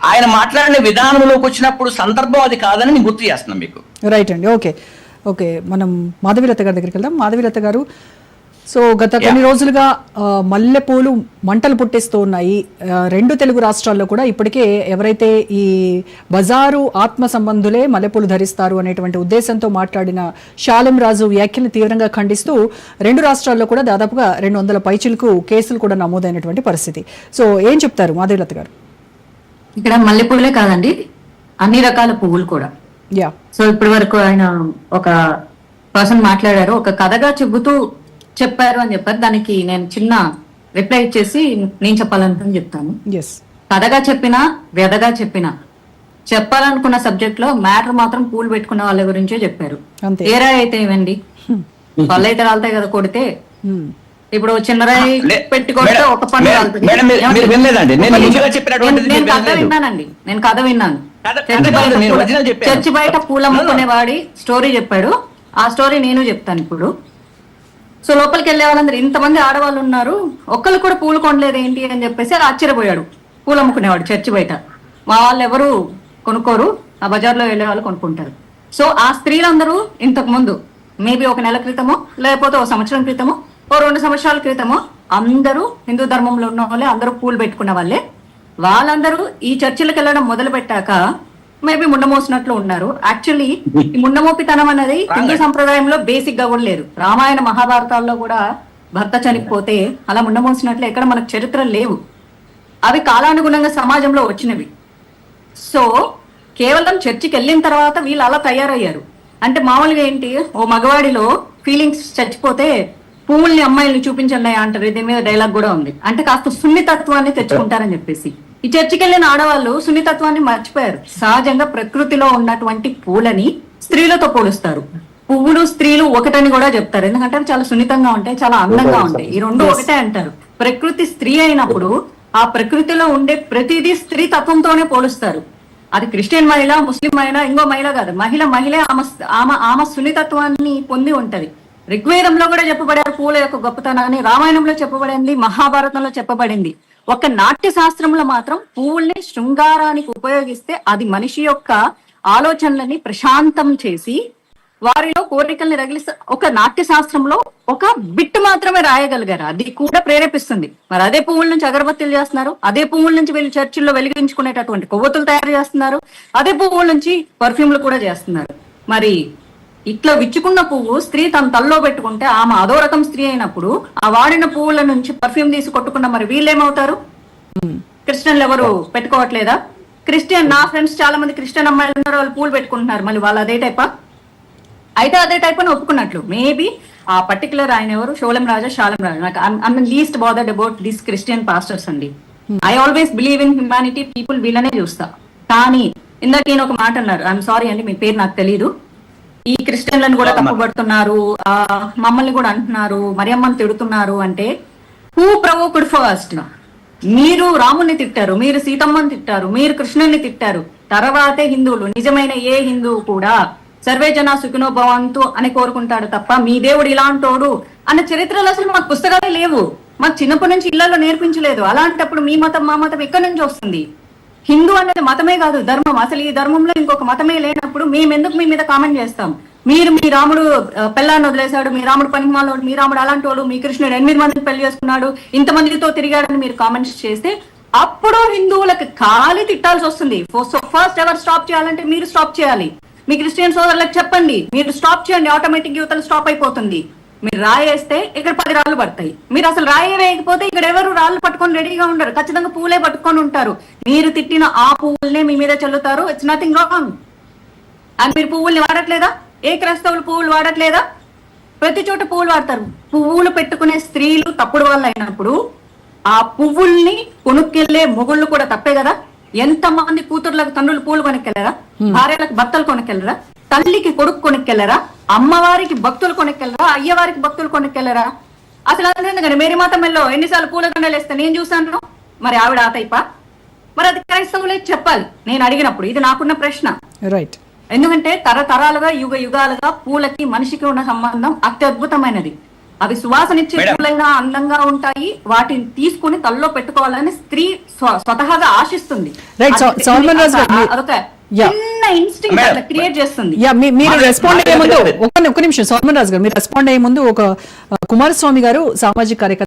ఆయన మాట్లాడిన విధానంలోకి వచ్చినప్పుడు సందర్భం అది కాదని నేను గుర్తు చేస్తున్నాను మీకు. రైట్ అండి. ఓకే ఓకే, మనం మాధవీలత గారి దగ్గరికి వెళ్దాం. మాధవీలత గారు, సో గత కొన్ని రోజులుగా మల్లెపూలు మంటలు పుట్టిస్తూ ఉన్నాయి. రెండు తెలుగు రాష్ట్రాల్లో కూడా ఇప్పటికే ఎవరైతే ఈ బజారు ఆత్మ సంబంధులే మల్లెపూలు ధరిస్తారు అనేటువంటి ఉద్దేశంతో మాట్లాడిన శాలెం రాజు వ్యాఖ్యలను తీవ్రంగా ఖండిస్తూ రెండు రాష్ట్రాల్లో కూడా దాదాపుగా 200 పైచిలకు కేసులు కూడా నమోదైనటువంటి పరిస్థితి. సో ఏం చెప్తారు మాధవీలత గారు? ఇక్కడ మల్లెపూలే కాదండి, అన్ని రకాల పువ్వులు కూడా. యా, సో ఇప్పటి వరకు ఆయన ఒక పర్సన్ మాట్లాడారు, ఒక కథగా చెబుతూ చెప్పారు అని చెప్పారు. దానికి నేను చిన్న రిప్లై ఇచ్చేసి నేను చెప్పాలనుకుని చెప్తాను. కథగా చెప్పినా వ్యధగా చెప్పినా చెప్పాలనుకున్న సబ్జెక్ట్ లో మ్యాటర్ మాత్రం పూలు పెట్టుకున్న వాళ్ళ గురించే చెప్పారు. ఏరా అయితే ఇవ్వండి, వాళ్ళు అయితే రాలుతాయి కదా కొడితే. ఇప్పుడు చిన్నరాయి పెట్టుకుంటే ఒక పని నేను కథ విన్నానండి, నేను కథ విన్నాను. చర్చి బయట పూలు అమ్ముకునేవాడి స్టోరీ చెప్పాడు, ఆ స్టోరీ నేను చెప్తాను ఇప్పుడు. సో లోపలికి వెళ్లే వాళ్ళందరూ ఇంతమంది ఆడవాళ్ళు ఉన్నారు, ఒక్కళ్ళు కూడా పూలు కొనలేదు ఏంటి అని చెప్పేసి ఆశ్చర్యపోయాడు. పూలు అమ్ముకునేవాడు చర్చి బయట. మా వాళ్ళు ఎవరు కొనుక్కోరు, ఆ బజార్లో వెళ్లే వాళ్ళు కొనుక్కుంటారు. సో ఆ స్త్రీలందరూ ఇంతకు ముందు మేబీ ఒక నెల క్రితమో లేకపోతే ఒక సంవత్సరం క్రితమో ఓ 2 సంవత్సరాల క్రితమో అందరూ హిందూ ధర్మంలో ఉన్న వాళ్ళే, అందరూ పూలు పెట్టుకున్న వాళ్ళే. వాళ్ళందరూ ఈ చర్చిలకు వెళ్ళడం మొదలు పెట్టాక మేబీ ముండమోసినట్లు ఉన్నారు. యాక్చువల్లీ ఈ ముండమోపితనం అనేది హిందూ సంప్రదాయంలో బేసిక్ గా కూడా లేదు. రామాయణ మహాభారతాల్లో కూడా భర్త చనిపోతే అలా ముండమోసినట్లు ఎక్కడ మనకు చరిత్రలు లేవు. అవి కాలానుగుణంగా సమాజంలో వచ్చినవి. సో కేవలం చర్చికి వెళ్ళిన తర్వాత వీళ్ళు అలా తయారయ్యారు. అంటే మామూలుగా ఏంటి, ఓ మగవాడిలో ఫీలింగ్స్ చచ్చిపోతే పువ్వుల్ని అమ్మాయిల్ని చూపించండి అంటారు. దీని మీద డైలాగ్ కూడా ఉంది. అంటే కాస్త సున్నితత్వాన్ని తెచ్చుకుంటారని చెప్పేసి ఈ చర్చికి వెళ్ళిన ఆడవాళ్ళు సున్నితత్వాన్ని మర్చిపోయారు. సహజంగా ప్రకృతిలో ఉన్నటువంటి పూలని స్త్రీలతో పోలుస్తారు. పువ్వులు స్త్రీలు ఒకటని కూడా చెప్తారు, ఎందుకంటే అవి చాలా సున్నితంగా ఉంటాయి, చాలా అందంగా ఉంటాయి. ఈ రెండు ఒకటే అంటారు. ప్రకృతి స్త్రీ అయినప్పుడు ఆ ప్రకృతిలో ఉండే ప్రతిదీ స్త్రీ తత్వంతోనే పోలుస్తారు. అది క్రిస్టియన్ మహిళ, ముస్లిం మహిళ, ఇంకో మహిళ కాదు, మహిళే ఆమె సున్నితత్వాన్ని పొంది ఉంటది. ఋగ్వేదంలో కూడా చెప్పబడారు పూల యొక్క గొప్పతనాన్ని, రామాయణంలో చెప్పబడింది, మహాభారతంలో చెప్పబడింది. ఒక నాట్య శాస్త్రంలో మాత్రం పువ్వుల్ని శృంగారానికి ఉపయోగిస్తే అది మనిషి యొక్క ఆలోచనలని ప్రశాంతం చేసి వారిలో కోరికల్ని రగిలిస్తే ఒక నాట్య శాస్త్రంలో ఒక బిట్ మాత్రమే రాయగలిగారు. అది కూడా ప్రేరేపిస్తుంది. మరి అదే పువ్వుల నుంచి అగరబత్తులు చేస్తున్నారు, అదే పువ్వుల నుంచి వీళ్ళు చర్చిల్లో వెలిగించుకునేటటువంటి కొవ్వొత్తులు తయారు చేస్తున్నారు, అదే పువ్వుల నుంచి పర్ఫ్యూమ్లు కూడా చేస్తున్నారు. మరి ఇట్లా విచ్చుకున్న పువ్వు స్త్రీ తన తల్లో పెట్టుకుంటే ఆమె అదో రకం స్త్రీ అయినప్పుడు ఆ వాడిన పువ్వుల నుంచి పర్ఫ్యూమ్ తీసి కొట్టుకున్న మరి వీళ్ళేమవుతారు? క్రిస్టియన్లు ఎవరు పెట్టుకోవట్లేదా? క్రిస్టియన్ నా ఫ్రెండ్స్ చాలా మంది క్రిస్టియన్ అమ్మాయిలు ఉన్నారు, వాళ్ళు పూలు పెట్టుకుంటున్నారు. మళ్ళీ వాళ్ళు అదే టైపా? అయితే అదే టైప్ అని ఒప్పుకున్నట్లు. మేబీ ఆ పర్టికులర్ ఆయన ఎవరు, శాలెం రాజు. నాకు I'm least bothered about this Christian pastors అండి. I always believe in humanity, people వీళ్ళనే చూస్తా. కానీ ఇందాక ఈయన ఒక మాట అన్నారు, ఐఎమ్ సారీ అండి మీ పేరు నాకు తెలీదు, ఈ క్రిస్టియన్లను కూడా తప్పుపడుతున్నారు, మమ్మల్ని కూడా అంటున్నారు, మరియమ్మని తిడుతున్నారు అంటే హూ ప్రవోక్డ్ ఫస్ట్? మీరు రాముని తిట్టారు, మీరు సీతమ్మని తిట్టారు, మీరు కృష్ణుని తిట్టారు. తర్వాతే హిందువులు, నిజమైన ఏ హిందువు కూడా సర్వే జన సుఖినో భవంతు అని కోరుకుంటాడు తప్ప మీ దేవుడు ఇలాంటోడు అన్న చరిత్రలు అసలు మాకు పుస్తకాలే లేవు. మాకు చిన్నప్పటి నుంచి ఇళ్లలో నేర్పించలేదు. అలాంటప్పుడు మీ మతం మా మతం ఎక్కడి నుంచి వస్తుంది? హిందూ అనేది మతమే కాదు, ధర్మం. అసలు ఈ ధర్మంలో ఇంకొక మతమే లేనప్పుడు మేము ఎందుకు మీ మీద కామెంట్ చేస్తాం? మీరు మీ రాముడు పెళ్ళాన్ని వదిలేశాడు, మీ రాముడు పనిమాలోడు, మీ రాముడు అలాంటి వాడు, మీ కృష్ణుడు 8 మందిని పెళ్లి చేసుకున్నాడు, ఇంతమందితో తిరిగాడని మీరు కామెంట్స్ చేస్తే అప్పుడు హిందువులకు ఖాళీ తిట్టాల్సి వస్తుంది. ఫస్ట్ ఎవరు స్టాప్ చేయాలంటే మీరు స్టాప్ చేయాలి. మీ క్రిస్టియన్ సోదరులకు చెప్పండి, మీరు స్టాప్ చేయండి, ఆటోమేటిక్ యువతలు స్టాప్ అయిపోతుంది. మీరు రాయేస్తే ఇక్కడ 10 రాళ్ళు పడతాయి. మీరు అసలు రాయే వేయకపోతే ఇక్కడ ఎవరు రాళ్ళు పట్టుకొని రెడీగా ఉండరు, ఖచ్చితంగా పూలే పట్టుకొని ఉంటారు. మీరు తిట్టిన ఆ పువ్వుల్నే మీ మీద చల్లుతారు. It's nothing wrong. అండ్ మీరు పువ్వుల్ని వాడట్లేదా? ఏ క్రైస్తవులు పువ్వులు వాడట్లేదా? ప్రతి చోట పువ్వులు వాడతారు. పువ్వులు పెట్టుకునే స్త్రీలు తప్పుడు వాళ్ళు అయినప్పుడు ఆ పువ్వుల్ని కొనుక్కెళ్లే మొగుళ్ళు కూడా తప్పే కదా. ఎంతమంది కూతుర్లకు తండ్రులు పూలు కొనుక్కెళ్ళరా, భార్యలకు బట్టలు కొనుక్కెళ్ళరా, తల్లికి కొడుకు కొనుక్కెళ్ళరా, అమ్మవారికి భక్తులు కొనుక్కెళ్ళరా, అయ్యవారికి భక్తులు కొనుక్కెళ్ళరా? అసలు అందుకని మేరీ మాత మెల్లో ఎన్నిసార్లు పూల దండలు వేస్తే నేను చూసాను. మరి ఆవిడ ఆ టైపా? మరి అది క్రైస్తవులే చెప్పాలి. నేను అడిగినప్పుడు ఇది నాకున్న ప్రశ్న. రైట్. ఎందుకంటే తరతరాలుగా యుగాలుగా పూలకి మనిషికి ఉన్న సంబంధం అత్యద్భుతమైనది. అవి సువాసనిచ్చే పూలైనా అందంగా ఉంటాయి, వాటిని తీసుకుని తల్లో పెట్టుకోవాలని స్త్రీ స్వతహాగా ఆశిస్తుంది. అదొక చిన్న ఇన్స్టింక్ట్ అట్లా క్రియేట్ చేస్తుంది. మీరు రెస్పాండ్ అయ్యే ముందు ఒక్క నిమిషం, సోమన్ రాజు గారు, మీరు రెస్పాండ్ అయ్యే ముందు ఒక కుమారస్వామి గారు సామాజిక కార్యకర్త